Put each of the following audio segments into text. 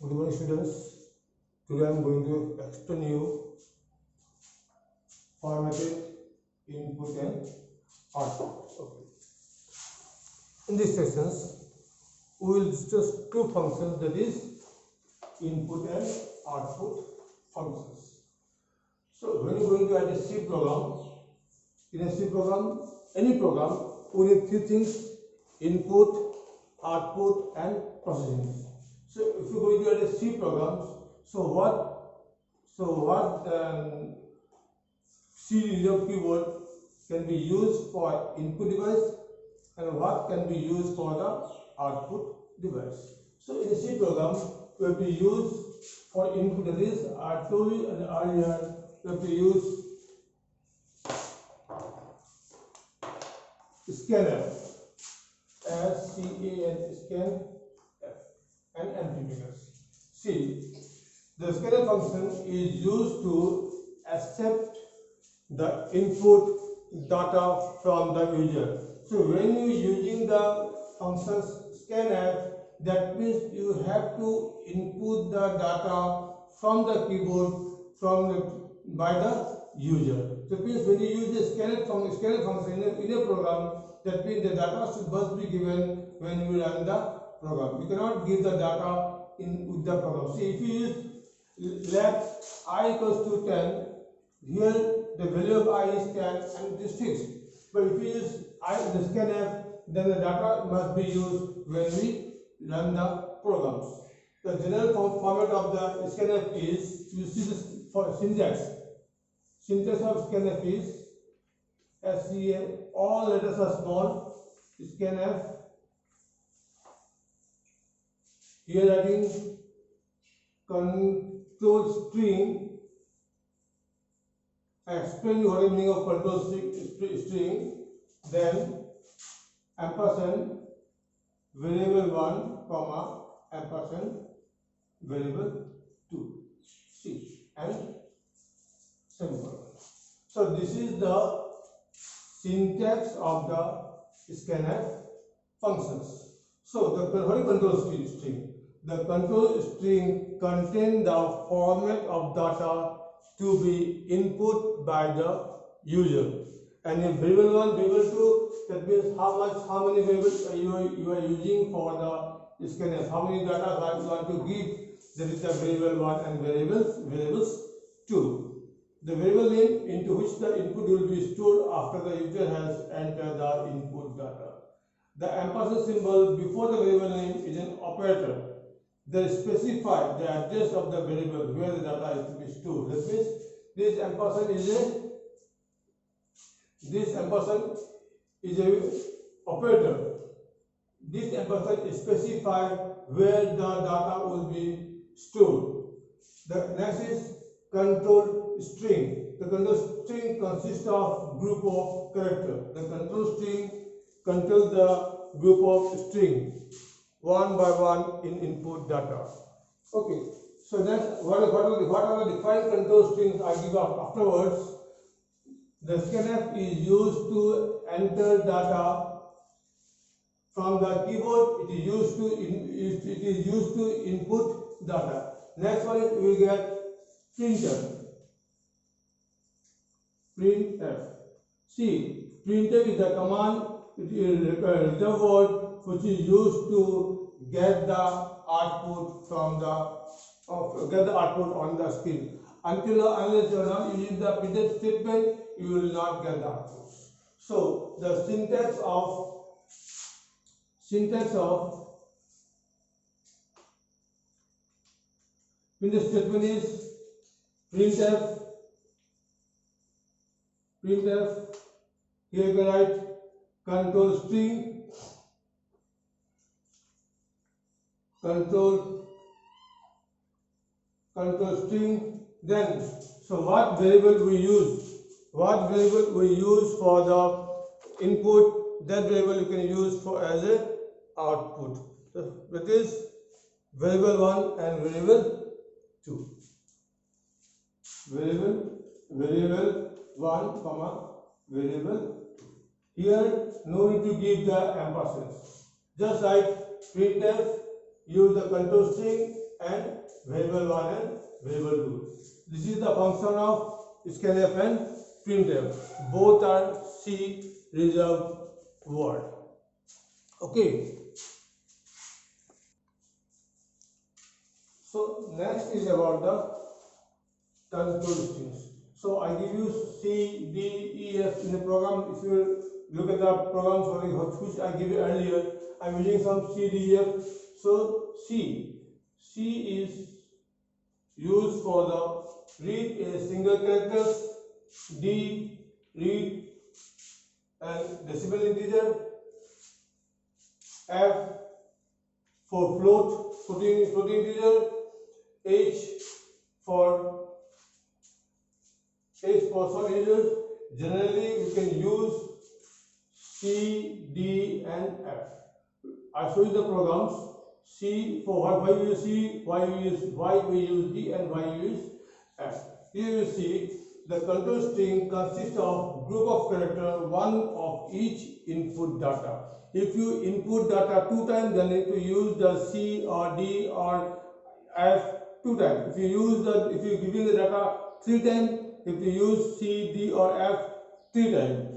Good morning, students. Today I am going to explain you formatted input and output. Okay. In these sessions, we will discuss two functions, that is input and output functions. So when you are going to write a C program, in a C program, any program, we need three things: input, output, and processing. So if you are going to write a C program, so what C keyboard can be used for input device and what can be used for the output device. So in a C program, we have to use for input, that is, I told you earlier, we have to use scanf, SCAN, scanf, and amplifiers. See, the scanf function is used to accept the input data from the user. So when you are using the function scanf, that means you have to input the data from the keyboard by the user. So means when you use the scanf function in a program, that means the data must be given when you run the program. You cannot give the data with the program. See, if you use let I equals to 10, here the value of I is 10 and it is fixed. But if you use I in the scanf, then the data must be used when we run the programs. The general format of the scanf is, you see this for syntax. Syntax of scanf is SCA, all letters are small, scanf. Here writing control string. I explain you what is the meaning of control string. Then ampersand variable 1 comma ampersand variable 2. See, and semicolon. So this is the syntax of the scanf functions. So the what is control string? The control string contains the format of data to be input by the user. And in variable 1, variable 2, that means how many variables you are using for the scanf, how many data you want to give. That is the variable 1 and variables 2. The variable name into which the input will be stored after the user has entered the input data. The ampersand symbol before the variable name is an operator that specifies the address of the variable where the data is to be stored. That means this ampersand is a operator. This ampersand specifies where the data will be stored. The next is control string. The control string consists of group of characters. The control string controls the group of string one by one in input data. Okay, so that's what are the defined control strings I give afterwards. The scanf is used to enter data from the keyboard. It is used to input data. Next one is we will get printf. Printf. See, printf is the command. It is a return word which is used to get the output from get the output on the screen. Unless you are not using the printf statement, you will not get the output. So the syntax of printf statement is printf. Here you can write control string, control then. So what variable we use? What variable we use for the input? That variable you can use for as a output. So that is variable 1 and variable 2. Variable 1 comma variable 2. Here no need to give the ampersand. Just like printf use the control string and variable 1 and variable 2. This is the function of scanf and printf. Both are C reserved word. Okay. So next is about the control strings. So I give you C, D, E, F in the program. If you look at the programs which I give you earlier, I am using some C, D, E, F. So C is used for the read a single characters, D read and decimal integer, F for floating integer, H for solid integers. Generally, we can use C, D, and F. I show you the programs. C for why we use C, why we use D, and why we use F. Here you see the control string consists of group of character, one of each input data. If you input data 2 times, then you need to use the C or D or F 2 times. If you giving the data 3 times, if you use C, D, or F 3 times.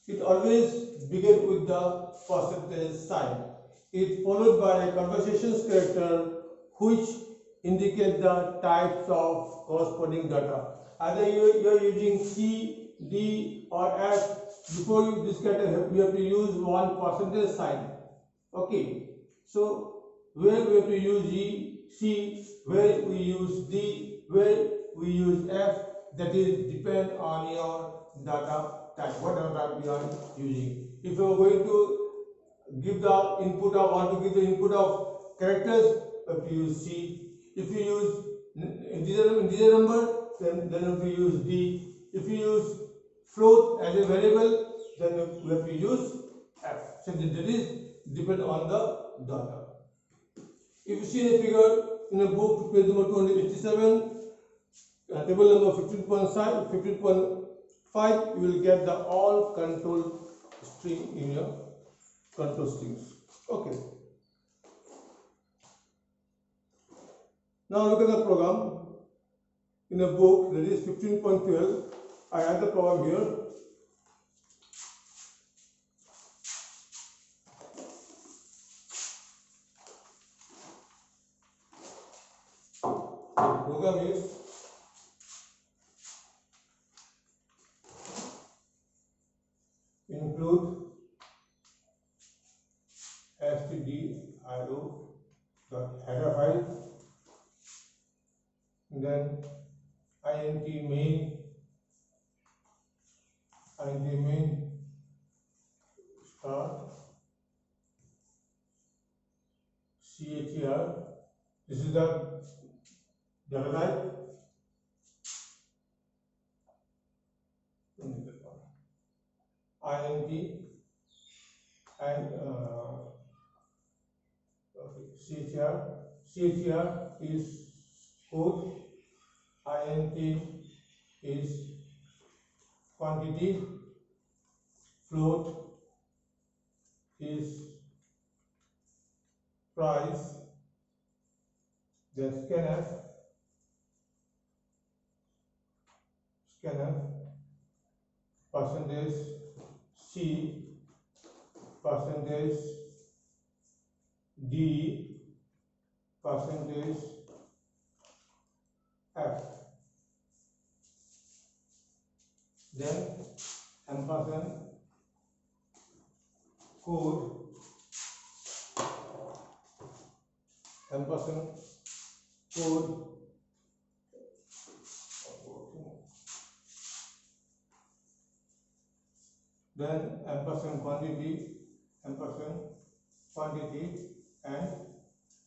It always begins with the percentage sign. It followed by a conversations character which indicate the types of corresponding data. Either you are using C, D, or F. Before you this character, you have to use one percentage sign. Okay. So where we have to use C, where we use D, where we use F, that is depend on your data type, what data type you are using. If you are going to give the input of characters, you have to use C. If you use integer number, then you have to use D. If you use float as a variable, then you have to use F. So that is depend on the data. If you see a figure in a book, page number 287, table number 15.5, you will get the all control string in your control strings. Okay. Now look at the program in a book, that is 15.12. I add the program here. Program is include stdio.header file, then int main start chr. This is the data type. int and chr is code, int is quantity, float is price, then scanf percentage C, percentage D, percentage F, then ampersand code, then ampersand quantity, and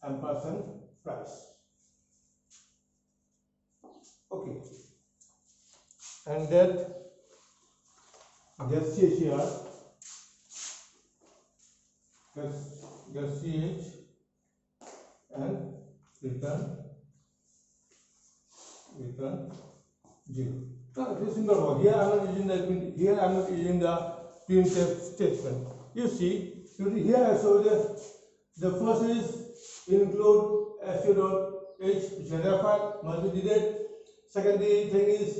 ampersand price. Okay, and that get CHR, get CH and return 0. Now it is simple one. Here I am not using the printf statement. You see, here I show the first is include su dot h, which is a file, must be deleted. Second thing is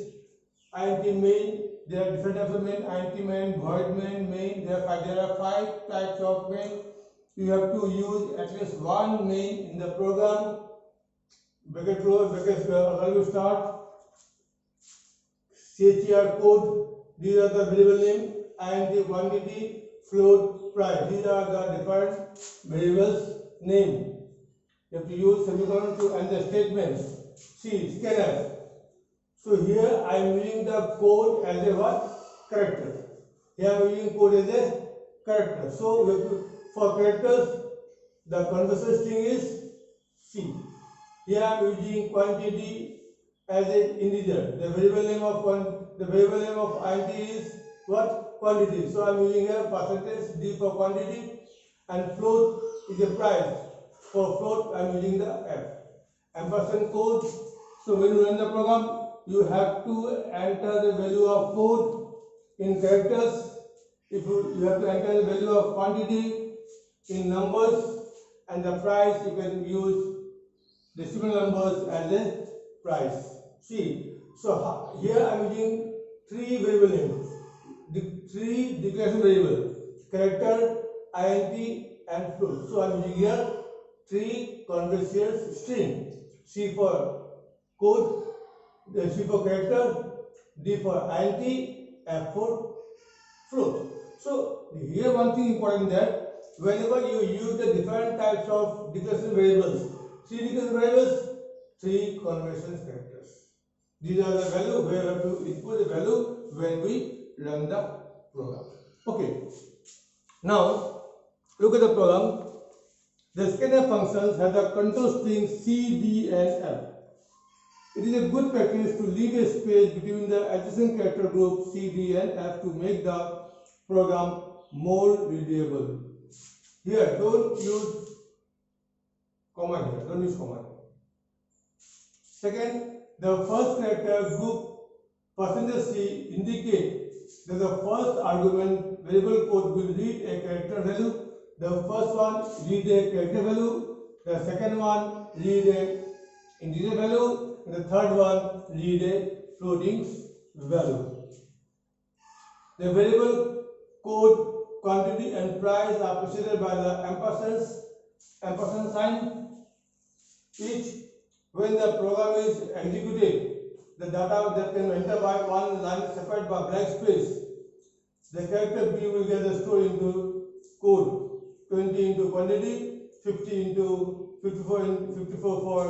int main. There are different types of main: int main, void main, main. There are five types of main. You have to use at least one main in the program. Bracket close, bracket value start, CHR code. These are the variable name, int quantity, float, price. These are the different variables name. You have to use semicolon to end the statements. See, scanner. So here I am using the code as a what? Character. Here I am using code as a character. So we have to, for characters, the conversion string is C. Here I am using quantity as an integer. The variable name of int is what? Quantity. So I am using here percentage D for quantity, and float is a price. For float I am using the F. Ampersand code. So when you run the program, you have to enter the value of code in characters. If you have to enter the value of quantity in numbers, and the price you can use decimal numbers as a price. See, so here I am using three variable names, three declaration variable: character, int, and float. So I am using here three conversion string: C for code, C for character, D for int, F for float. So here one thing important, that whenever you use the different types of declaration variables, three declaration variables, three conversion characters. These are the value where we have to input the value when we run the program. Okay. Now look at the program. The scanf functions have the control strings C, D, and F. It is a good practice to leave a space between the adjacent character group C, D, and F to make the program more readable. Here, don't use comma here. Don't use comma. Second, the first character group %C indicate that the first argument variable code will read a character value. The first one read a character value. The second one read a integer value. And the third one read a floating value. The variable code, quantity, and price are preceded by the ampersand sign. Each, when the program is executed, the data that can enter by one line separated by blank space, the character B will get the stored into code. 20 into quantity, 50 into 54 for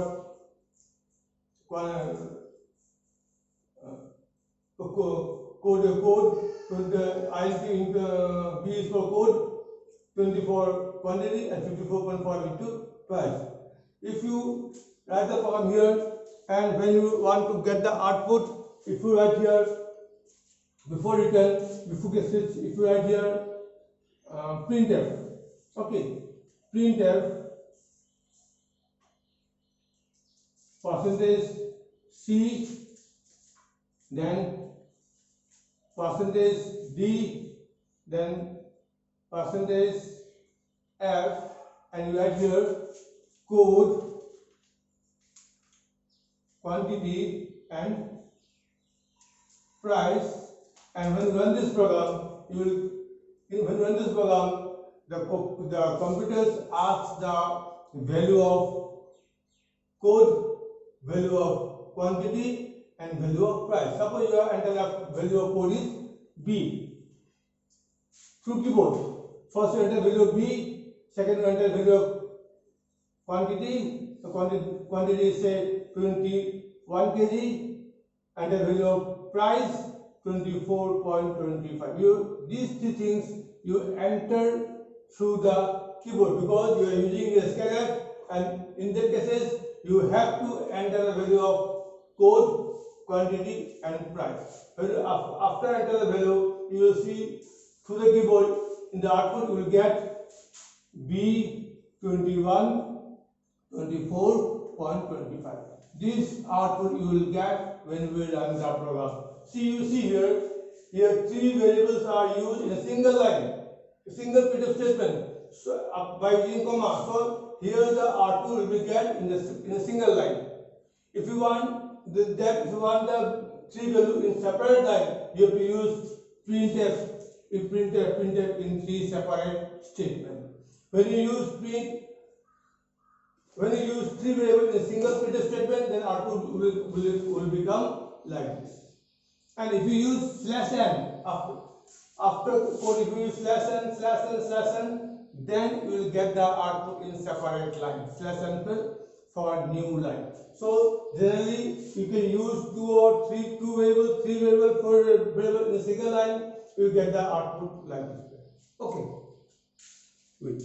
code, the int into B is for code, 24 quantity, and 54.5 into price. If you write the program here, and when you want to get the output, if you write here before return, if you write here printf, okay, printf %C, then %D, then %F, and you write here code, quantity, and price. And when you run this program, the computers ask the value of code, value of quantity, and value of price. Suppose you have entered the value of code is B through keyboard. First you enter value of B, second you enter value of quantity. The quantity is say 21 kg, and the value of price 24.25. These two things you enter through the keyboard, because you are using a scanf, and in that cases you have to enter the value of code, quantity, and price. After enter the value, you will see through the keyboard, in the output you will get B 21, 24.25. This output you will get when we run the program. You see here three variables are used in a single line, a single printf statement. So by using comma, so here the output will be get in a single line. If you want if you want the three value in separate line, you have to use printf. You printf in three separate statements. When you use three variables in a single printf statement, then output will become like this. And if you use slash n after code, if you use slash n, then you will get the output in separate line. Slash n for new line. So generally you can use two variables, three variables, four variables in a single line. You get the output like this. Okay. Wait.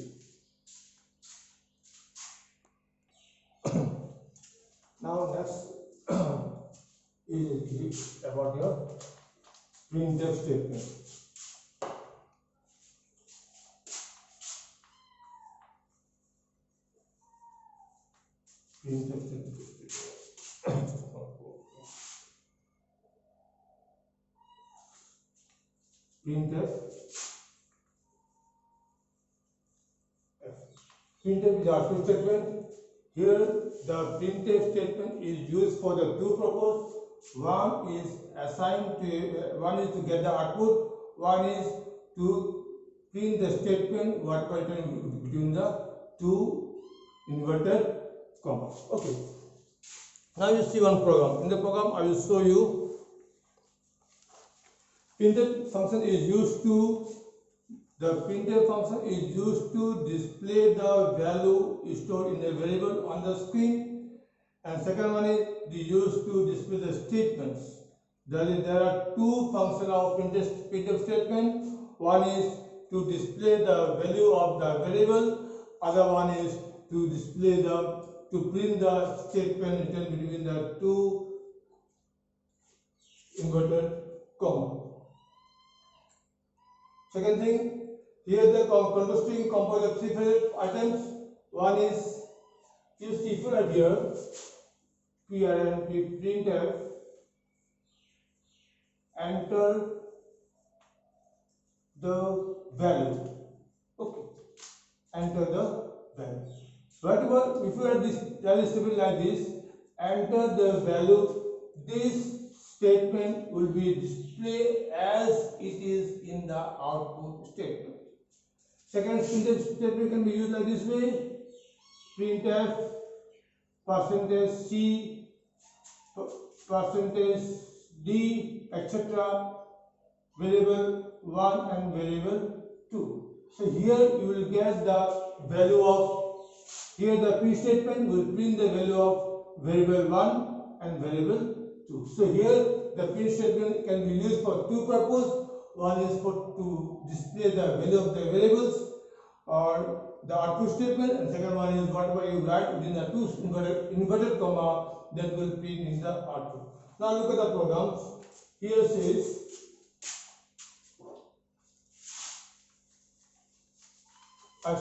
Now next is about your printf statement. Printf statement. Printf is output statement. Here the printf statement is used for the two purposes. One is to get the output. One is to print the statement what contained between the two inverted commas. Okay. Now you see one program. In the program I will show you. Printf function is used to display the value stored in a variable on the screen, and second one is used to display the statements. There are two functions of printf statement. One is to display the value of the variable. Other one is to print the statement written between the two inverted comma. Second thing, here the control string composed of three items. One is, you see right here, printf, enter the value. Okay, enter the value. Whatever, if you have this value statement like this, enter the value. This statement will be displayed as it is in the output statement. Second printf statement can be used like this way: printf %c, %d, etc. variable 1 and variable 2. So here you will get the value of, here the print statement will print the value of variable 1 and variable 2. So here the print statement can be used for two purposes. One is to display the value of the variables or the output statement, and second one is whatever you write within the two inverted comma that will print in the output. Now look at the program. Here says I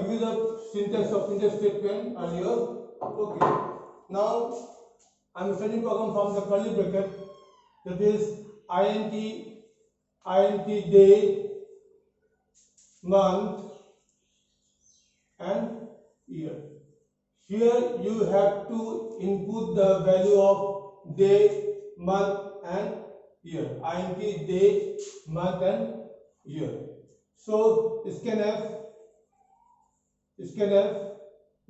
give you the syntax of printf statement earlier. Okay. Now I am studying program from the curly bracket, that is int day, month and year. Here you have to input the value of day, month and year. Int day, month and year. So scanf,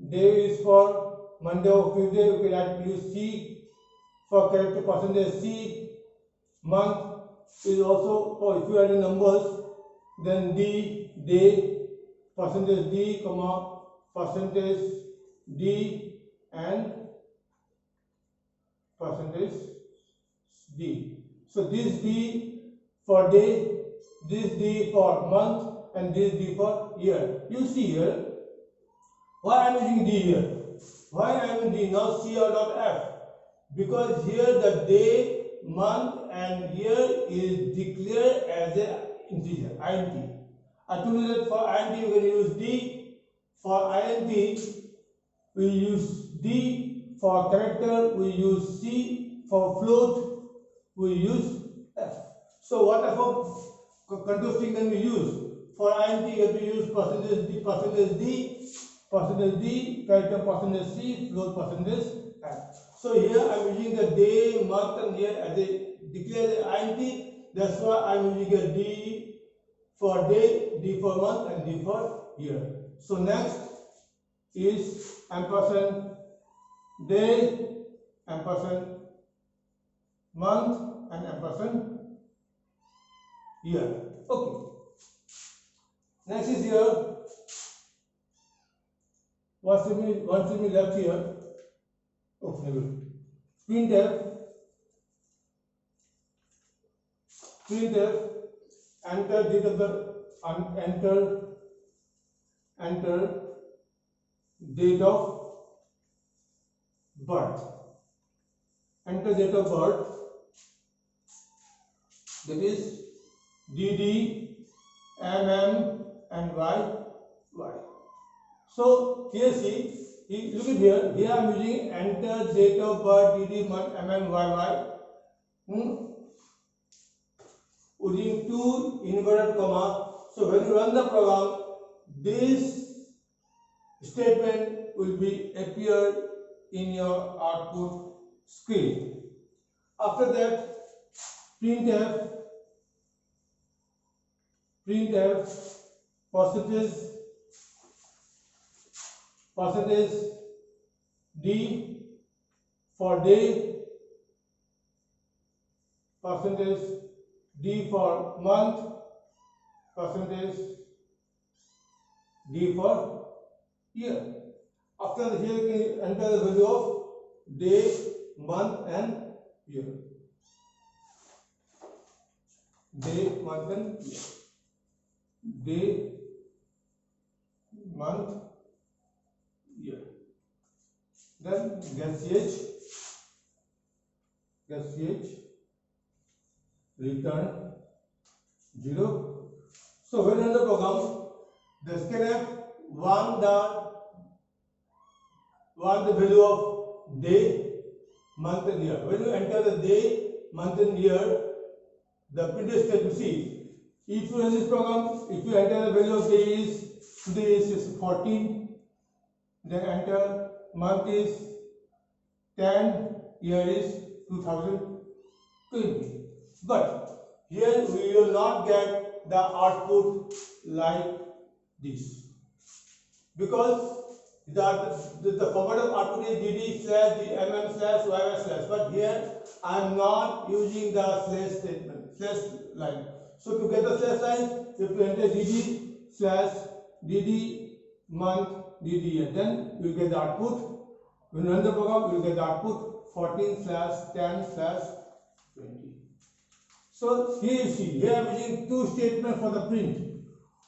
day is for Monday or Tuesday, you can add use C for character %C. Month is also, or if you add in numbers, then D, day, %D, comma, %D and %D. So this D for day, this D for month and this D for year. You see here, why I am using D here? Why I am using D, not C or not F? Because here the day, month and year is declared as an integer, int. I told you that for int you can use D, for int we use D, for character we use C, for float we use F. So what type of control string can we use? for int you have to use percentage d, character percentage c, float percentage f. So here I am using the day, month and year as a declare the int. That's why I am using a d for day, d for month and d for year. So next is ampersand day, ampersand month and ampersand year. Okay. Next is here. What's to be left here? Okay. Printf enter date of the enter date of birth. Enter date of birth, that is DD, MM and YY. So here see, look at here. Here I am using enter date of birth, DD, month, MM, YY. Using two inverted comma. So when you run the program, this statement will be appeared in your output screen. After that, printf percentage d for day, percentage d for month, percentage d for year. After here you can enter the value of day, month and year. Day, month and year. Day, month, year. Then get ch, return 0. So when run the program, the scanf want the value of day, month and year. When you enter the day, month and year, the printf statement, see, if you run this program, if you enter the value of day is, today is 14, then enter month is 10, year is 2020. But here we will not get the output like this, because the format of output is dd slash mm slash yy slash, but here I am not using the slash statement, slash line. So to get the slash line, you have to enter dd slash dd month, dd year, then you will get the output. When you run the program, you will get the output 14 slash 10 slash 20. So here you see, here I am using two statements for the print.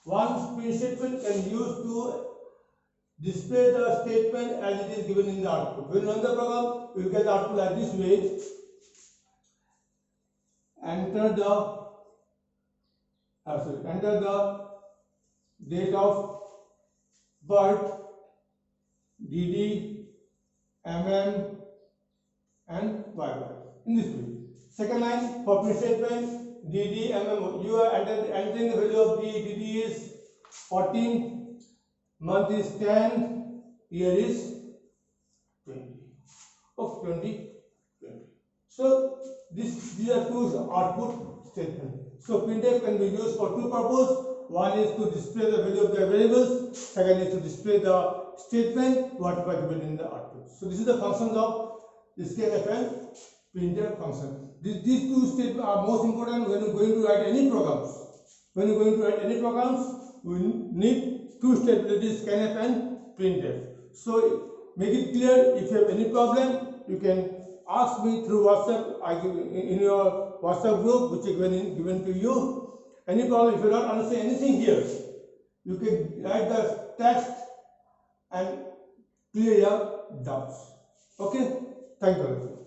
One print statement can use to display the statement as it is given in the output. When you run the program, you will get the output like this way. Enter the date of birth, DD, MM and YY in this way. Second line for print statement, DD, MM, you are entering the value of DD is 14, month is 10, year is 20. Of 20. So these are two output statements. So printf can be used for two purposes. One is to display the value of the variables. Second is to display the statement whatever given in the output. So this is the functions of scanf and printf function. These two statements are most important when you're going to write any programs. When you're going to write any programs, we need two statements, that is scanf and printf. So make it clear. If you have any problem, you can ask me through WhatsApp. In your WhatsApp group, which is given to you. Any problem, if you don't understand anything here, you can write the text and clear your doubts. Okay? Thank you.